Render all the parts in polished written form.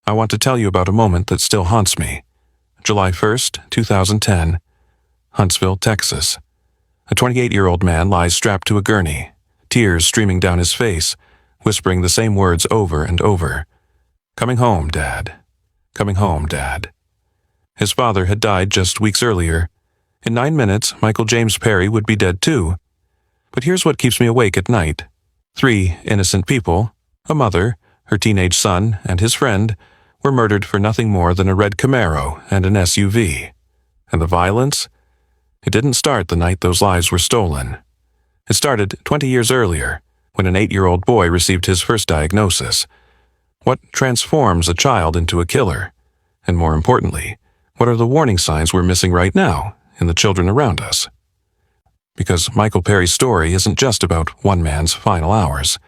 I want to tell you about a moment that still haunts me. July 1st, 2010, Huntsville, Texas. A 28-year-old man lies strapped to a gurney, tears streaming down his face, whispering the same words over and over. "Coming home, Dad. Coming home, Dad." His father had died just weeks earlier. In 9 minutes, Michael James Perry would be dead too. But here's what keeps me awake at night. 3 innocent people, a mother, her teenage son, and his friend, were murdered for nothing more than a red Camaro and an SUV. And the violence? It didn't start the night those lives were stolen. It started 20 years earlier, when an 8-year-old boy received his first diagnosis. What transforms a child into a killer? And more importantly, what are the warning signs we're missing right now in the children around us? Because Michael Perry's story isn't just about one man's final hours.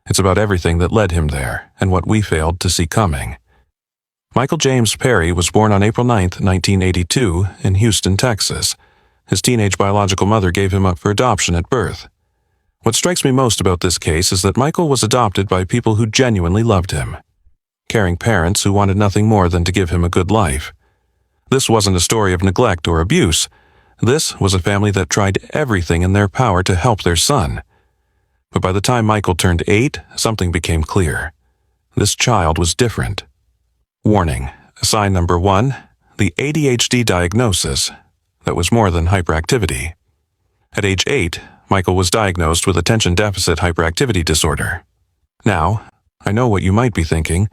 It's about everything that led him there and what we failed to see coming. Michael James Perry was born on April 9, 1982, in Houston, Texas. His teenage biological mother gave him up for adoption at birth. What strikes me most about this case is that Michael was adopted by people who genuinely loved him. Caring parents who wanted nothing more than to give him a good life. This wasn't a story of neglect or abuse. This was a family that tried everything in their power to help their son. But by the time Michael turned 8, something became clear. This child was different. Warning, sign number 1, the ADHD diagnosis that was more than hyperactivity. At age 8, Michael was diagnosed with attention deficit hyperactivity disorder. Now, I know what you might be thinking.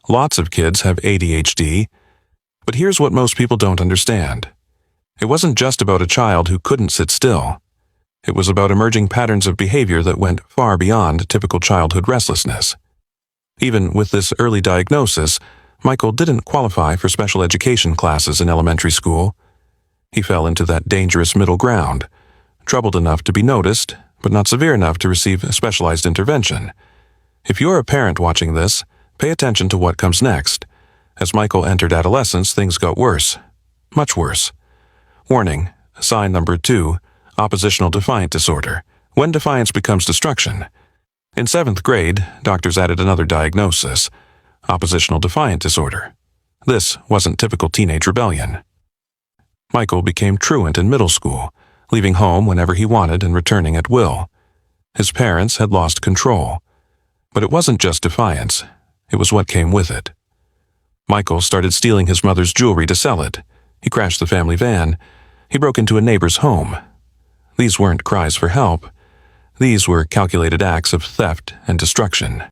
Lots of kids have ADHD, but here's what most people don't understand. It wasn't just about a child who couldn't sit still. It was about emerging patterns of behavior that went far beyond typical childhood restlessness. Even with this early diagnosis, Michael didn't qualify for special education classes in elementary school. He fell into that dangerous middle ground, troubled enough to be noticed, but not severe enough to receive specialized intervention. If you're a parent watching this, pay attention to what comes next. As Michael entered adolescence, things got worse. Much worse. Warning, sign number 2, oppositional defiant disorder, when defiance becomes destruction. In 7th grade, doctors added another diagnosis, oppositional defiant disorder. This wasn't typical teenage rebellion. Michael became truant in middle school, leaving home whenever he wanted and returning at will. His parents had lost control. But it wasn't just defiance, it was what came with it. Michael started stealing his mother's jewelry to sell it. He crashed the family van. He broke into a neighbor's home. These weren't cries for help. These were calculated acts of theft and destruction.